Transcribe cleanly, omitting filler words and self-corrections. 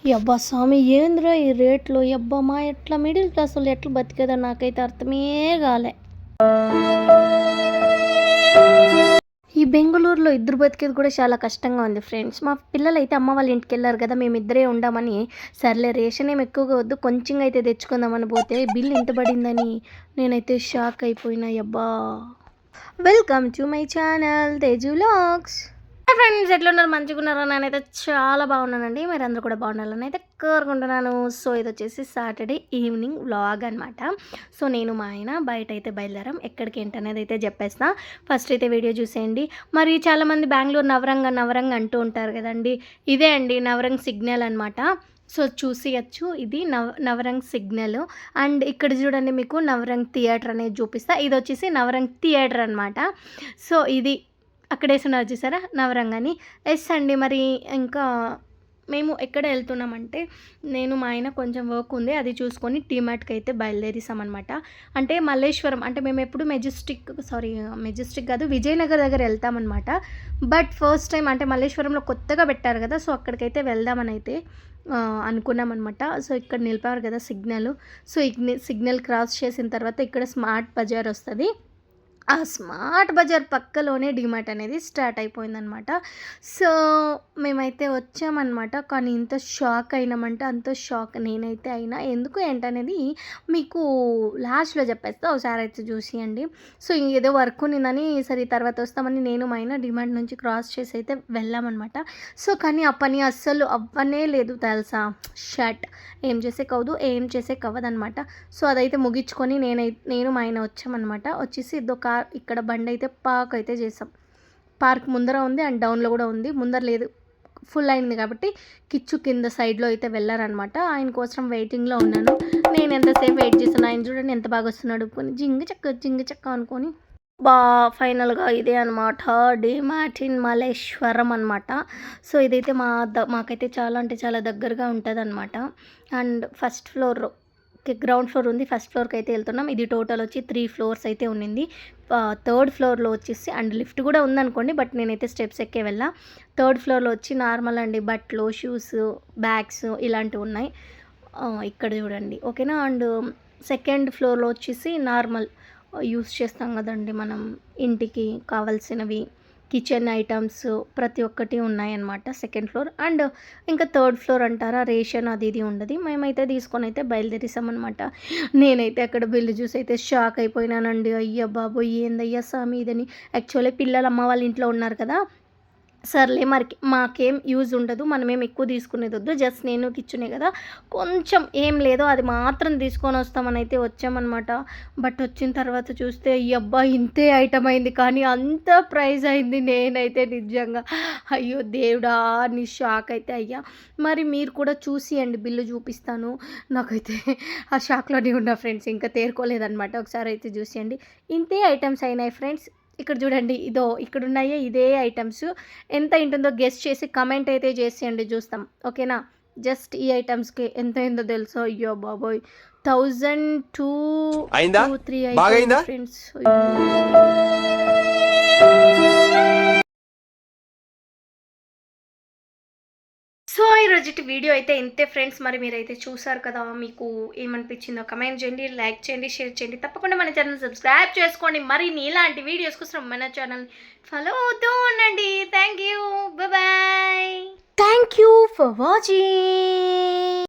యబ్బా స్వామి ఏంద్రా ఈ రేట్లు యబ్బా మా ఎట్లా మిడిల్ క్లాస్ వాళ్ళు ఎట్లా బతికేదో నాకైతే అర్థమే కాలే. ఈ బెంగళూరులో ఇద్దరు బతికేది కూడా చాలా కష్టంగా ఉంది ఫ్రెండ్స్. మా పిల్లలు అయితే అమ్మ వాళ్ళ ఇంటికి వెళ్ళారు కదా, మేమిద్దరే ఉండమని సర్లే రేషన్ ఏమి ఎక్కువగా వద్దు కొంచెంగా అయితే తెచ్చుకుందామని పోతే బిల్ ఇంత పడిందని నేనైతే షాక్ అయిపోయినా. యబ్బా. Welcome to my channel Teju vlogs. Friends ఎట్లున్నారు, మంచిగా ఉన్నారా? నేనైతే చాలా బాగున్నానండి, మీరు అందరూ కూడా బాగున్నారని అయితే కోరుకుంటున్నాను. సో ఇది వచ్చేసి సాటర్డే ఈవినింగ్ వ్లాగ్ అనమాట. సో నేను మా ఆయన బయట అయితే బయలుదేరాం, ఎక్కడికి ఏంటనేది అయితే చెప్పేస్తా. ఫస్ట్ అయితే వీడియో చూసేయండి. మరి చాలామంది బెంగళూరు నవరంగ్ అంటూ ఉంటారు కదండి, ఇదే అండి నవరంగ్ సిగ్నల్ అనమాట. సో చూసియచ్చు, ఇది నవరంగ్ సిగ్నల్. అండ్ ఇక్కడ చూడండి మీకు నవరంగ్ థియేటర్ అనేది చూపిస్తా. ఇది వచ్చేసి నవరంగ్ థియేటర్ అనమాట. సో ఇది అక్కడ వేస్తున్నారు చూసారా నవరంగ్ అని. ఎస్ అండి. మరి ఇంకా మేము ఎక్కడ వెళ్తున్నామంటే నేను మా ఆయన కొంచెం వర్క్ ఉంది, అది చూసుకొని టీమార్ట్కి అయితే బయలుదేరిసామన్నమాట. అంటే మల్లేశ్వరం, అంటే మేము ఎప్పుడు మెజెస్టిక్ కాదు విజయనగర్ దగ్గర వెళ్తామన్నమాట. బట్ ఫస్ట్ టైం అంటే మల్లేశ్వరంలో కొత్తగా పెట్టారు కదా, సో అక్కడికైతే వెళ్దామని అయితే అనుకున్నామన్నమాట. సో ఇక్కడ నిలిపారు కదా సిగ్నల్. సో సిగ్నల్ క్రాస్ చేసిన తర్వాత ఇక్కడ స్మార్ట్ బజార్ వస్తుంది. ఆ స్మార్ట్ బజార్ పక్కలోనే డిమార్ట్ అనేది స్టార్ట్ అయిపోయిందనమాట. సో మేమైతే వచ్చామన్నమాట. కానీ ఇంత షాక్ అయినామంటే అంత షాక్ నేనైతే అయినా. ఎందుకు ఏంటనేది మీకు లాస్ట్లో చెప్పేస్తా, ఒకసారి అయితే చూసియండి. సో ఏదో వర్క్ ఉన్నదని సరే తర్వాత వస్తామని నేను మా ఆయన డిమార్ట్ నుంచి క్రాస్ చేసి అయితే వెళ్ళామన్నమాట. సో కానీ ఆ పని అస్సలు అవ్వనే లేదు తెలుసా. షర్ట్ ఏం చేసే కవ్వదనమాట. సో అదైతే ముగించుకొని నేను మా ఆయన వచ్చామన్నమాట. వచ్చేసి ఇక్కడ బండి అయితే పార్క్ అయితే చేసాం. పార్క్ ముందర ఉంది అండ్ డౌన్లో కూడా ఉంది. ముందర లేదు, ఫుల్ అయింది కాబట్టి కిచ్చు కింద సైడ్లో అయితే వెళ్ళారనమాట. ఆయన కోసం వెయిటింగ్లో ఉన్నాను. నేను ఎంతసేపు వెయిట్ చేస్తాను, ఆయన చూడండి ఎంత బాగా వస్తున్నాడు కొని జింగ చెక్క అనుకొని. ఫైనల్గా ఇదే అనమాట డిమార్ట్ ఇన్ మల్లేశ్వరం అనమాట. సో ఇదైతే మాకైతే చాలా అంటే చాలా దగ్గరగా ఉంటుంది అనమాట. And first floor ground floor ఉంది, ఫస్ట్ ఫ్లోర్కి అయితే వెళ్తున్నాం. ఇది టోటల్ వచ్చి 3 ఫ్లోర్స్ అయితే ఉండింది. థర్డ్ ఫ్లోర్లో వచ్చేసి అండ్ లిఫ్ట్ కూడా ఉందనుకోండి, బట్ నేనైతే స్టెప్స్ ఎక్కే వెళ్ళా. థర్డ్ ఫ్లోర్లో వచ్చి నార్మల్ అండి బట్టలు, షూస్, బ్యాగ్స్ ఇలాంటివి ఉన్నాయి. ఇక్కడ చూడండి ఓకేనా. అండ్ సెకండ్ ఫ్లోర్లో వచ్చేసి నార్మల్ యూస్ చేస్తాం కదండి మనం ఇంటికి కావాల్సినవి, కిచెన్ ఐటమ్స్ ప్రతి ఒక్కటి ఉన్నాయన్నమాట సెకండ్ ఫ్లోర్. అండ్ ఇంకా థర్డ్ ఫ్లోర్ అంటారా రేషన్ అది ఇది ఉండదు. మేమైతే తీసుకొని అయితే బయలుదేరిసామన్నమాట. నేనైతే అక్కడ బిల్లు చూసి అయితే షాక్ అయిపోయినానండి. అయ్యా బాబోయ్ ఏందయ్యా స్వామి ఇదని. యాక్చువల్లీ పిల్లలు అమ్మ వాళ్ళ ఇంట్లో ఉన్నారు కదా, సర్లే మరి మాకేం యూజ్ ఉండదు, మనమేం ఎక్కువ తీసుకునేది వద్దు, జస్ట్ నేను కిచ్చునే కదా కొంచెం ఏం లేదో అది మాత్రం తీసుకొని వస్తామని అయితే వచ్చామన్నమాట. బట్ వచ్చిన తర్వాత చూస్తే అబ్బా ఇంతే ఐటమ్ అయింది, కానీ అంత ప్రైస్ అయింది. నేనైతే నిజంగా అయ్యో దేవుడా నీ షాక్ అయితే అయ్యా. మరి మీరు కూడా చూసియండి, బిల్లు చూపిస్తాను. నాకైతే ఆ షాక్లోనే ఉన్న ఫ్రెండ్స్, ఇంకా తేరుకోలేదన్నమాట. ఒకసారి అయితే చూసియండి, ఇంతే ఐటమ్స్ అయినాయి ఫ్రెండ్స్. ఇక్కడ చూడండి ఇక్కడ ఉన్నాయే ఇదే ఐటమ్స్. ఎంత ఉంటుందో గెస్ట్ చేసి కమెంట్ అయితే చేసేయండి, చూస్తాం ఓకేనా. జస్ట్ ఈ ఐటమ్స్కి ఎంత అయిందో తెలుసో. అయ్యో బాబోయ్ 1002-3 అయితే ఫ్రెండ్స్. సో ఈరోజు వీడియో అయితే ఇంతే ఫ్రెండ్స్. మరి మీరైతే చూసారు కదా, మీకు ఏమనిపించిందో కమెంట్ చేయండి, లైక్ చేయండి, షేర్ చేయండి. తప్పకుండా మన ఛానల్ సబ్స్క్రైబ్ చేసుకోండి. మరి ఇలాంటి వీడియోస్ కోసం మన ఛానల్ ఫాలో అవుతూ ఉండండి. Thank you, bye. Thank you for watching.